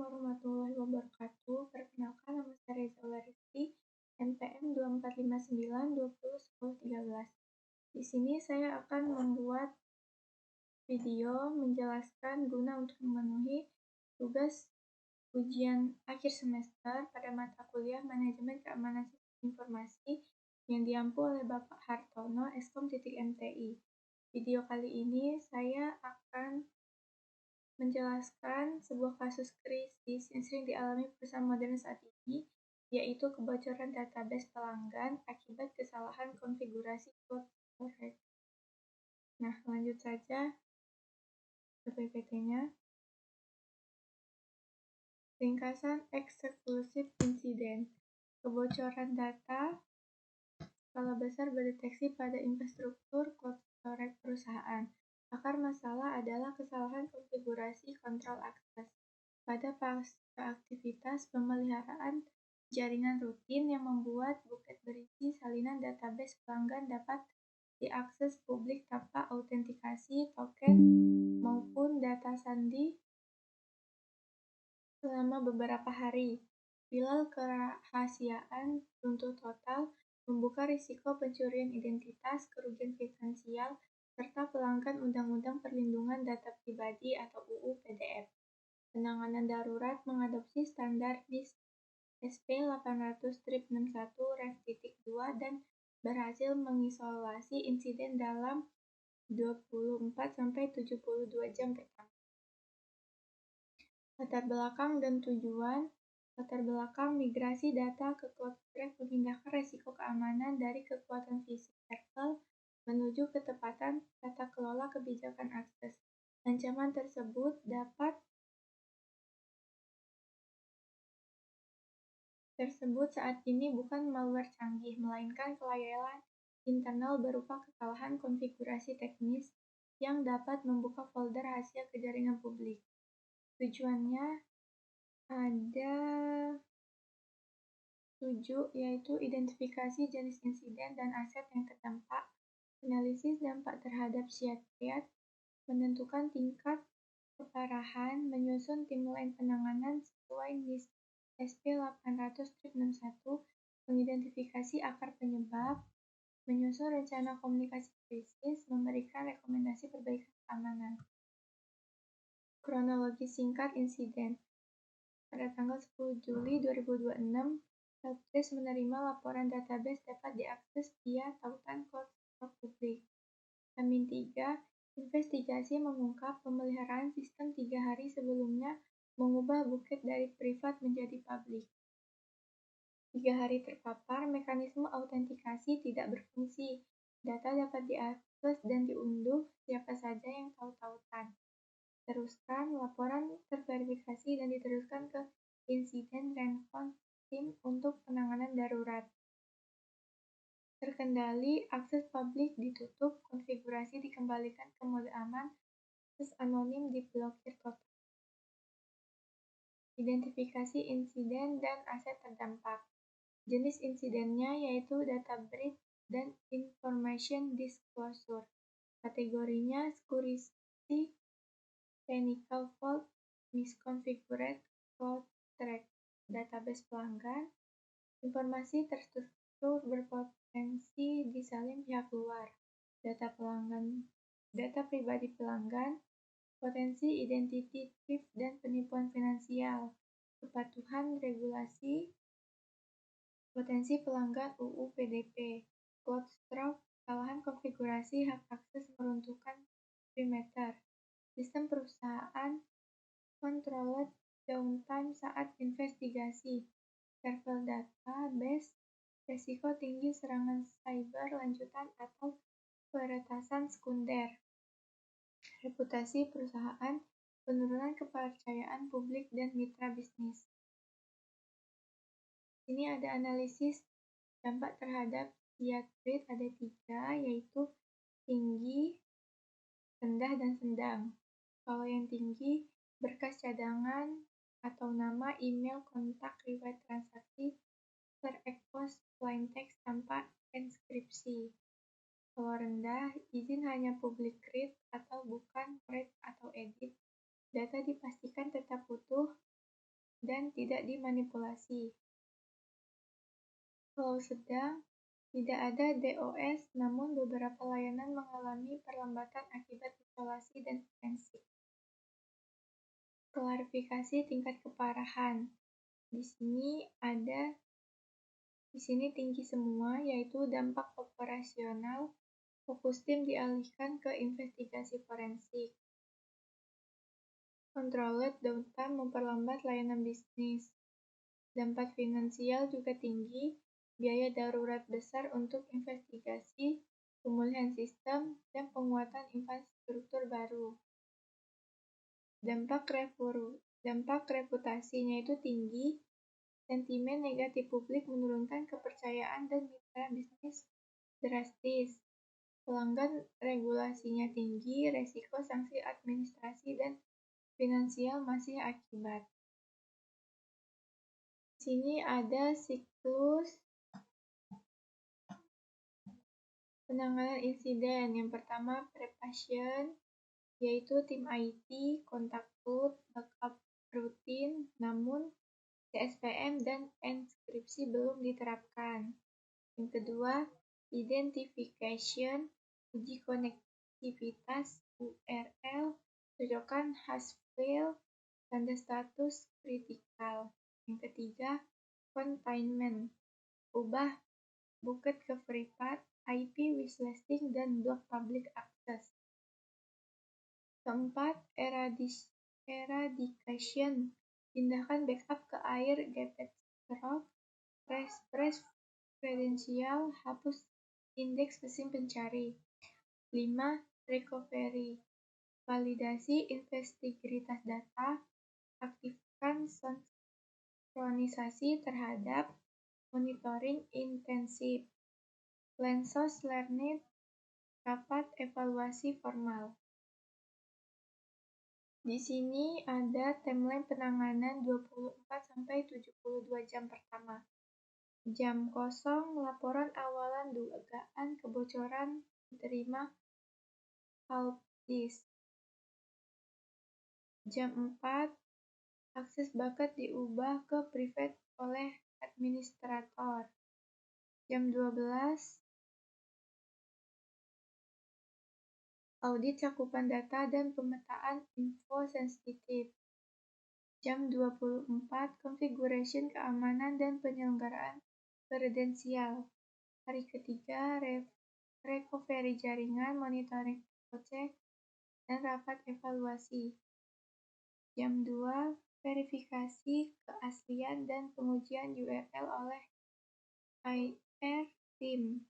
warahmatullahi wabarakatuh. Perkenalkan, nama saya Reza Ularisti, NPM 2459201013. Di sini saya akan membuat video menjelaskan guna untuk memenuhi tugas ujian akhir semester pada mata kuliah Manajemen Keamanan Sistem Informasi yang diampu oleh Bapak Hartono, Eskom.MTI. Video kali ini saya akan menjelaskan sebuah kasus krisis yang sering dialami perusahaan modern saat ini, yaitu kebocoran database pelanggan akibat kesalahan konfigurasi cloud storage. Nah, lanjut saja ke PPT-nya. Ringkasan Exclusive Incident. Kebocoran data skala besar berdeteksi pada infrastruktur cloud storage perusahaan. Akar masalah adalah kesalahan konfigurasi kontrol akses pada aktivitas pemeliharaan jaringan rutin yang membuat buket berisi salinan database pelanggan dapat diakses publik tanpa autentikasi token maupun data sandi selama beberapa hari. Hilal kerahasiaan runtuh total, membuka risiko pencurian identitas, kerugian finansial, serta pelanggaran Undang-Undang Perlindungan Data Pribadi atau UU PDF. Penanganan darurat mengadopsi standar NIST SP800-61-2 dan berhasil mengisolasi insiden dalam 24-72 jam pertama. Latar belakang dan tujuan. Latar belakang migrasi data ke cloud storage memindahkan risiko keamanan dari kekuatan fisik server menuju ketepatan tata kelola kebijakan akses. Ancaman tersebut saat ini bukan malware canggih, melainkan kelayalan internal berupa kesalahan konfigurasi teknis yang dapat membuka folder rahasia ke jaringan publik. Tujuannya ada 7, yaitu identifikasi jenis insiden dan aset yang terdampak, analisis dampak terhadap syariat, menentukan tingkat keparahan, menyusun timeline penanganan sesuai NIST SP800-61, mengidentifikasi akar penyebab, menyusun rencana komunikasi krisis, memberikan rekomendasi perbaikan keamanan. Kronologi singkat insiden. Pada tanggal 10 Juli 2026, Helpdesk menerima laporan database dapat diakses via tautan cloud storage publik. H-3, investigasi mengungkap pemeliharaan sistem 3 hari sebelumnya mengubah buket dari privat menjadi publik. 3 hari terpapar, mekanisme autentikasi tidak berfungsi. Data dapat diakses dan diunduh siapa saja yang tahu tautan. Teruskan, laporan terverifikasi dan diteruskan ke Incident Response Team untuk penanganan darurat. Terkendali, akses publik ditutup, konfigurasi dikembalikan ke mode aman, akses anonim diblokir total. Identifikasi insiden dan aset terdampak. Jenis insidennya yaitu data breach dan information disclosure. Kategorinya security, technical fault, misconfigured cloud storage, database pelanggan. Informasi terstruktur berpotensi disalin pihak luar. Data pribadi pelanggan, potensi identity theft dan penipuan finansial, kepatuhan regulasi, potensi pelanggan UU PDP, cloud storage, kesalahan konfigurasi hak akses meruntuhkan perimeter, sistem perusahaan, controlled downtime saat investigasi, server database, resiko tinggi serangan cyber lanjutan atau peretasan sekunder, reputasi perusahaan, penurunan kepercayaan publik dan mitra bisnis. Ini ada analisis dampak terhadap threat ada 3, yaitu tinggi, rendah, dan sedang. Kalau yang tinggi, berkas cadangan atau nama, email, kontak, riwayat transaksi, terexpose plain text tanpa enskripsi. Kalau rendah, izin hanya public read atau bukan read atau edit. Data dipastikan tetap utuh, tidak dimanipulasi. Kalau sedang, tidak ada DOS, namun beberapa layanan mengalami perlambatan akibat isolasi dan forensik. Klarifikasi tingkat keparahan. Di sini tinggi semua, yaitu dampak operasional. Fokus tim dialihkan ke investigasi forensik. Controlled downtime memperlambat layanan bisnis. Dampak finansial juga tinggi, biaya darurat besar untuk investigasi, pemulihan sistem, dan penguatan infrastruktur baru. Dampak reputasinya itu tinggi, sentimen negatif publik menurunkan kepercayaan dan mitra bisnis drastis. Pelanggan regulasinya tinggi, resiko sanksi administrasi dan finansial masih akibat. Di sini ada siklus penanganan insiden. Yang pertama, preparation, yaitu tim IT, kontak root, backup rutin, namun CSPM dan enskripsi belum diterapkan. Yang kedua, identification, uji konektivitas URL, cocokan hash file, tanda status kritikal. Yang ketiga, containment, ubah bucket ke privat, IP whitelisting, dan block public access. Keempat, eradication, pindahkan backup ke air gapped rock, refresh kredensial, hapus indeks mesin pencari. 5. Recovery, validasi integritas data, aktifkan sinkronisasi terhadap monitoring intensif. Lensos learned, rapat evaluasi formal. Di sini ada timeline penanganan 24-72 jam pertama. Jam 0, laporan awalan dugaan kebocoran diterima help desk. Jam 4, akses bucket diubah ke private oleh administrator. Jam 12, audit cakupan data dan pemetaan info sensitif. Jam 24, configuration keamanan dan penyelenggaraan kredensial. Hari ketiga, recovery jaringan, monitoring cek, dan rapat evaluasi. Jam 2, verifikasi keaslian dan pengujian URL oleh IR Team.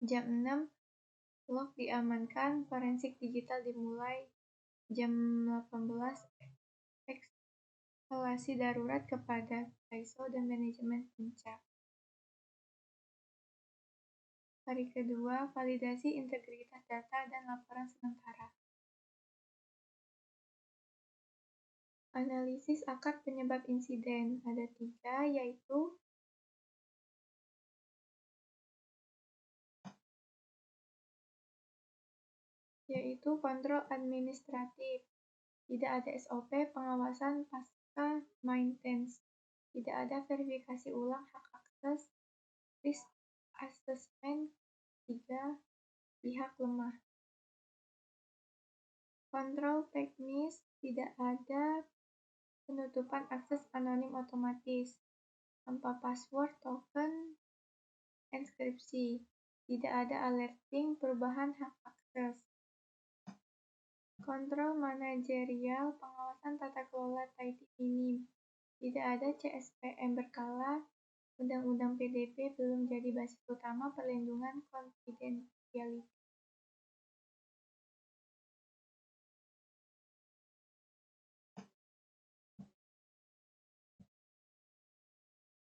Jam 6, log diamankan, forensik digital dimulai. Jam 18, eskalasi darurat kepada ISO dan manajemen puncak. Hari kedua, validasi integritas data dan laporan sementara. Analisis akar penyebab insiden. Ada 3, yaitu kontrol administratif. Tidak ada SOP pengawasan pasca maintenance. Tidak ada verifikasi ulang hak akses. Risk assessment, 3 pihak lemah. Kontrol teknis, tidak ada penutupan akses anonim otomatis. Tanpa password, token, enskripsi. Tidak ada alerting perubahan hak akses. Kontrol manajerial, pengawasan tata kelola IT minim. Tidak ada CSPM berkala, Undang-Undang PDP belum jadi basis utama perlindungan konfidensialitas.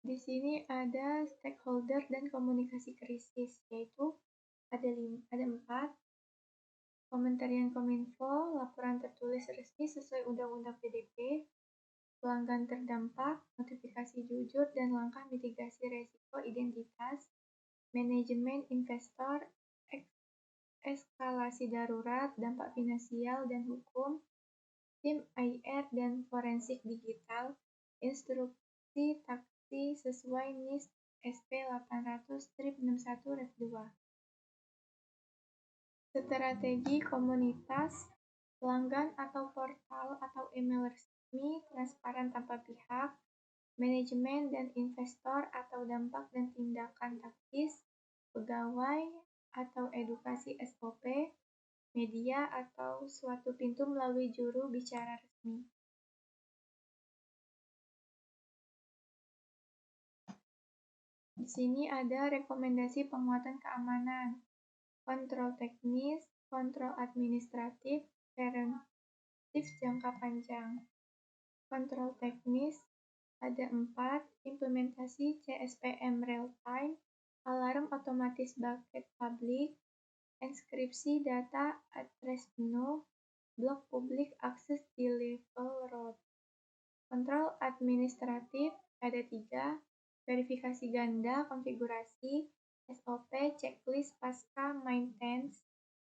Di sini ada stakeholder dan komunikasi krisis, yaitu ada 4. Komentarian Kominfo, laporan tertulis resmi sesuai Undang-Undang PDP, pelanggan terdampak, notifikasi jujur, dan langkah mitigasi resiko identitas, manajemen investor, eskalasi darurat, dampak finansial dan hukum, tim IR dan forensik digital, instruksi taksi sesuai NIS SP 800-61-2. Strategi komunitas, pelanggan atau portal atau email resmi, transparan tanpa pihak, manajemen dan investor atau dampak dan tindakan taktis, pegawai atau edukasi SOP, media atau suatu pintu melalui juru bicara resmi. Di sini ada rekomendasi penguatan keamanan, kontrol teknis, kontrol administratif, preventif jangka panjang. Kontrol teknis ada 4, implementasi CSPM real-time, alarm otomatis bucket public, enskripsi data address penuh, blok public akses di level root. Kontrol administratif ada 3, verifikasi ganda, konfigurasi, SOP, checklist pasca maintenance,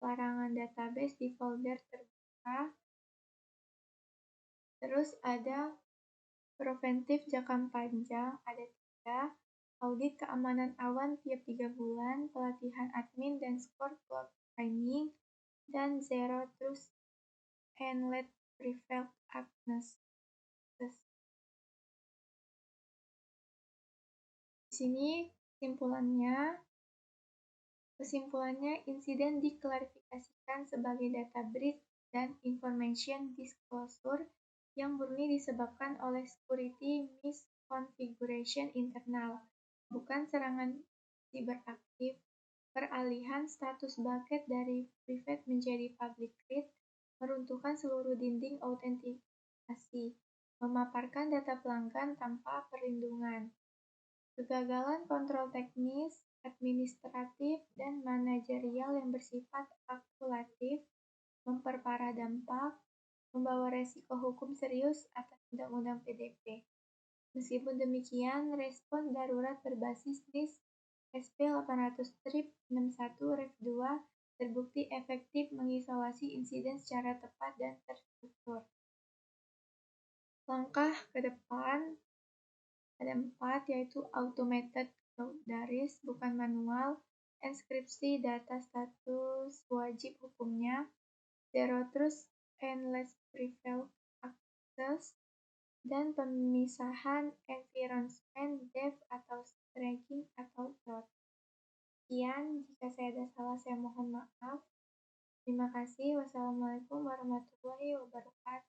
larangan database di folder terbuka. Terus ada preventif jangka panjang, ada 3, audit keamanan awan tiap 3 bulan, pelatihan admin dan skor cloud training, dan zero trust and let prevail access. Di sini kesimpulannya insiden diklarifikasikan sebagai data breach dan information disclosure yang murni disebabkan oleh security misconfiguration internal, bukan serangan siberaktif. Peralihan status bucket dari private menjadi public read, meruntuhkan seluruh dinding autentikasi, memaparkan data pelanggan tanpa perlindungan. Kegagalan kontrol teknis, administratif, dan manajerial yang bersifat akumulatif, memperparah dampak, membawa resiko hukum serius atas Undang-Undang PDP. Meskipun demikian, respon darurat berbasis NIS SP 800-61-2 terbukti efektif mengisolasi insiden secara tepat dan terstruktur. Langkah ke depan ada 4, yaitu automated cloud-based, bukan manual, enskripsi data status wajib hukumnya, zero trust and less privileged access, dan pemisahan environment dev atau staging atau prod. Sekian, jika saya ada salah saya mohon maaf. Terima kasih. Wassalamualaikum warahmatullahi wabarakatuh.